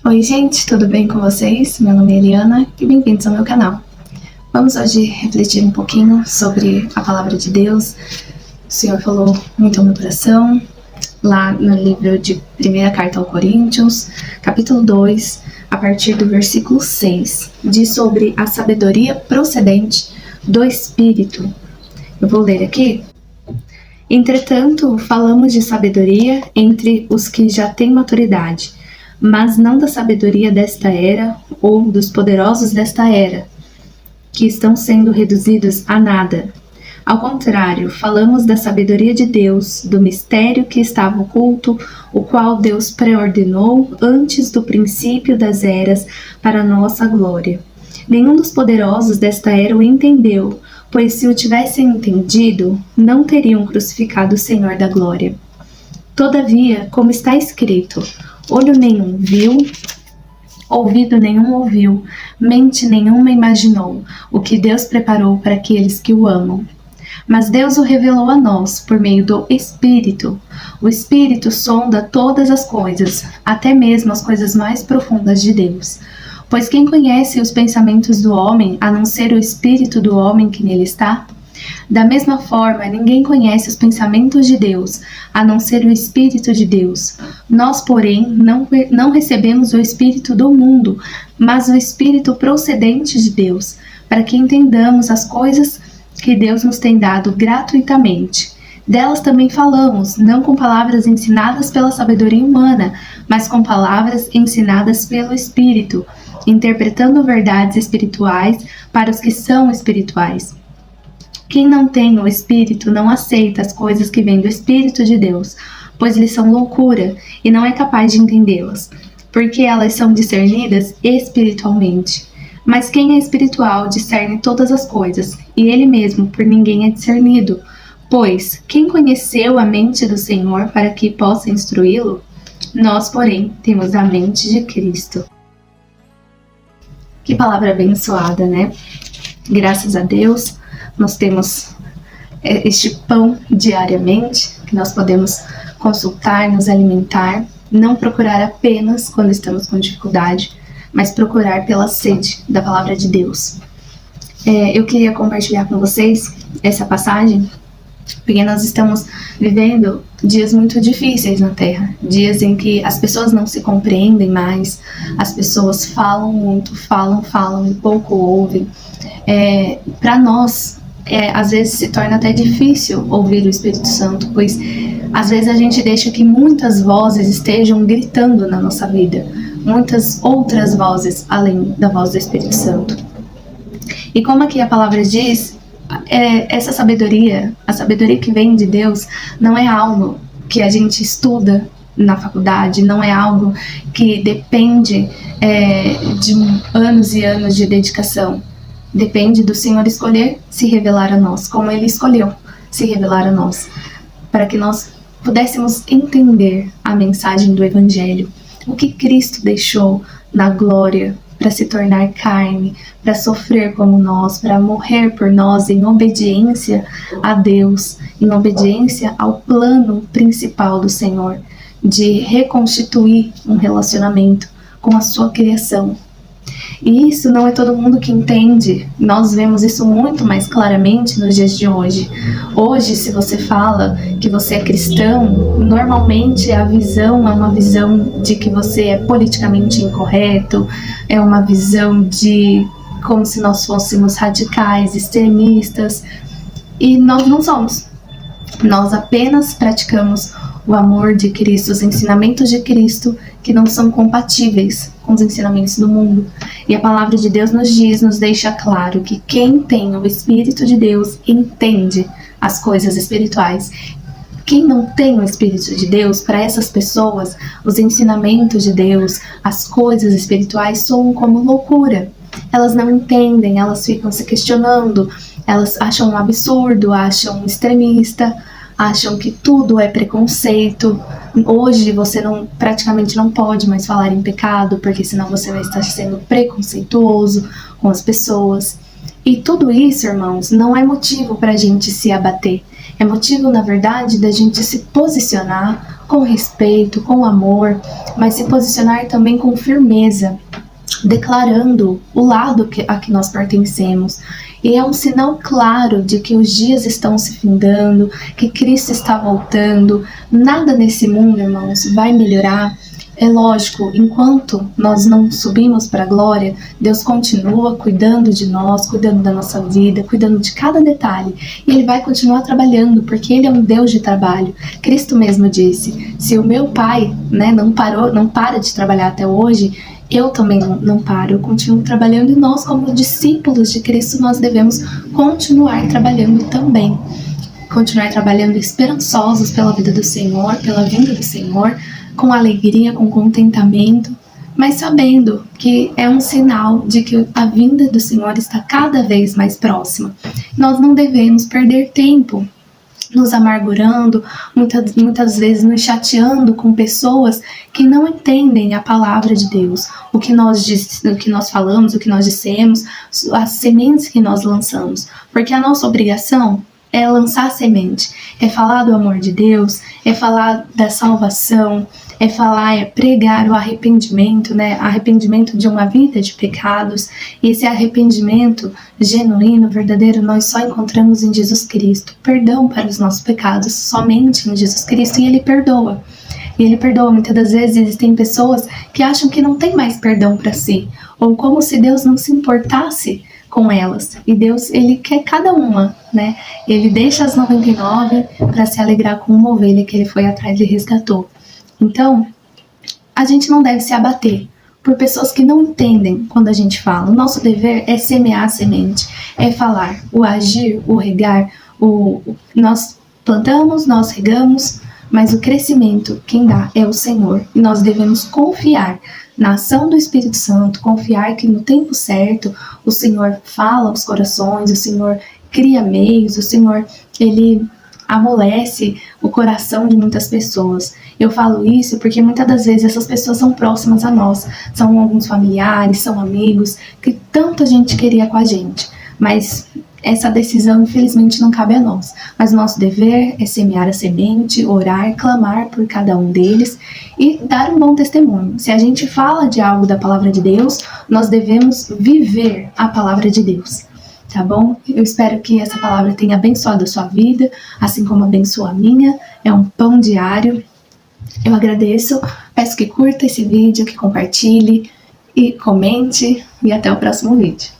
Oi gente, tudo bem com vocês? Meu nome é Eliana e bem-vindos ao meu canal. Vamos hoje refletir um pouquinho sobre a palavra de Deus. O Senhor falou muito ao meu coração, lá no livro de 1ª Carta aos Coríntios, capítulo 2, a partir do versículo 6, diz sobre a sabedoria procedente do Espírito. Eu vou ler aqui. Entretanto, falamos de sabedoria entre os que já têm maturidade, mas não da sabedoria desta era ou dos poderosos desta era, que estão sendo reduzidos a nada. Ao contrário, falamos da sabedoria de Deus, do mistério que estava oculto, o qual Deus preordenou antes do princípio das eras para nossa glória. Nenhum dos poderosos desta era o entendeu, pois se o tivessem entendido, não teriam crucificado o Senhor da glória. Todavia, como está escrito, olho nenhum viu, ouvido nenhum ouviu, mente nenhuma imaginou o que Deus preparou para aqueles que o amam. Mas Deus o revelou a nós por meio do Espírito. O Espírito sonda todas as coisas, até mesmo as coisas mais profundas de Deus. Pois quem conhece os pensamentos do homem, a não ser o espírito do homem que nele está? Da mesma forma, ninguém conhece os pensamentos de Deus, a não ser o Espírito de Deus. Nós, porém, não recebemos o Espírito do mundo, mas o Espírito procedente de Deus, para que entendamos as coisas que Deus nos tem dado gratuitamente. Delas também falamos, não com palavras ensinadas pela sabedoria humana, mas com palavras ensinadas pelo Espírito, interpretando verdades espirituais para os que são espirituais. Quem não tem o Espírito não aceita as coisas que vêm do Espírito de Deus, pois lhes são loucura e não é capaz de entendê-las, porque elas são discernidas espiritualmente. Mas quem é espiritual discerne todas as coisas, e ele mesmo por ninguém é discernido. Pois, quem conheceu a mente do Senhor para que possa instruí-lo? Nós, porém, temos a mente de Cristo. Que palavra abençoada, né? Graças a Deus, nós temos este pão diariamente, que nós podemos consultar, nos alimentar, não procurar apenas quando estamos com dificuldade, mas procurar pela sede da palavra de Deus. Eu queria compartilhar com vocês essa passagem, porque nós estamos vivendo dias muito difíceis na Terra, dias em que as pessoas não se compreendem mais, as pessoas falam muito, falam e pouco ouvem. Para nós, às vezes se torna até difícil ouvir o Espírito Santo, pois às vezes a gente deixa que muitas vozes estejam gritando na nossa vida, muitas outras vozes além da voz do Espírito Santo. E como aqui a palavra diz, essa sabedoria, a sabedoria que vem de Deus, não é algo que a gente estuda na faculdade, não é algo que depende de anos e anos de dedicação. Depende do Senhor escolher se revelar a nós, como Ele escolheu se revelar a nós, para que nós pudéssemos entender a mensagem do Evangelho, o que Cristo deixou na glória para se tornar carne, para sofrer como nós, para morrer por nós em obediência a Deus, em obediência ao plano principal do Senhor, de reconstituir um relacionamento com a sua criação. E isso não é todo mundo que entende. Nós vemos isso muito mais claramente nos dias de hoje. Hoje, se você fala que você é cristão, normalmente a visão é uma visão de que você é politicamente incorreto, é uma visão de como se nós fôssemos radicais, extremistas. E nós não somos. Nós apenas praticamos o amor de Cristo, os ensinamentos de Cristo, que não são compatíveis com os ensinamentos do mundo. E a palavra de Deus nos diz, nos deixa claro que quem tem o Espírito de Deus entende as coisas espirituais. Quem não tem o Espírito de Deus, para essas pessoas, os ensinamentos de Deus, as coisas espirituais soam como loucura. Elas não entendem, elas ficam se questionando, elas acham um absurdo, acham um extremista, acham que tudo é preconceito. Hoje você praticamente não pode mais falar em pecado, porque senão você vai estar sendo preconceituoso com as pessoas. E tudo isso, irmãos, não é motivo para a gente se abater. É motivo, na verdade, da gente se posicionar com respeito, com amor, mas se posicionar também com firmeza, declarando o lado a que nós pertencemos. E é um sinal claro de que os dias estão se findando, que Cristo está voltando. Nada nesse mundo, irmãos, vai melhorar. É lógico, enquanto nós não subimos para a glória, Deus continua cuidando de nós, cuidando da nossa vida, cuidando de cada detalhe. E Ele vai continuar trabalhando, porque Ele é um Deus de trabalho. Cristo mesmo disse, se o meu Pai, não para de trabalhar até hoje, eu também não paro, eu continuo trabalhando, e nós, como discípulos de Cristo, nós devemos continuar trabalhando também. Continuar trabalhando esperançosos pela vida do Senhor, pela vinda do Senhor, com alegria, com contentamento, mas sabendo que é um sinal de que a vinda do Senhor está cada vez mais próxima. Nós não devemos perder tempo nos amargurando, muitas vezes nos chateando com pessoas que não entendem a palavra de Deus, o que nós falamos, o que nós dissemos, as sementes que nós lançamos, porque a nossa obrigação é lançar semente, é falar do amor de Deus, é falar da salvação, é pregar o arrependimento, arrependimento de uma vida de pecados. E esse arrependimento genuíno, verdadeiro, nós só encontramos em Jesus Cristo. Perdão para os nossos pecados, somente em Jesus Cristo, e Ele perdoa. E Ele perdoa. Muitas das vezes existem pessoas que acham que não tem mais perdão para si, ou como se Deus não se importasse com elas. E Deus, Ele quer cada uma, Ele deixa as 99 para se alegrar com uma ovelha que Ele foi atrás e resgatou. Então, a gente não deve se abater por pessoas que não entendem quando a gente fala. O nosso dever é semear a semente, é falar, o agir, o regar, nós plantamos, nós regamos, mas o crescimento, quem dá é o Senhor. E nós devemos confiar na ação do Espírito Santo, confiar que no tempo certo o Senhor fala aos corações, o Senhor cria meios, o Senhor, Ele amolece o coração de muitas pessoas. Eu falo isso porque muitas das vezes essas pessoas são próximas a nós, são alguns familiares, são amigos, que tanto a gente queria com a gente, mas essa decisão infelizmente não cabe a nós. Mas nosso dever é semear a semente, orar, clamar por cada um deles e dar um bom testemunho. Se a gente fala de algo da palavra de Deus, nós devemos viver a palavra de Deus. Tá bom? Eu espero que essa palavra tenha abençoado a sua vida, assim como abençoa a minha. É um pão diário. Eu agradeço, peço que curta esse vídeo, que compartilhe e comente, e até o próximo vídeo.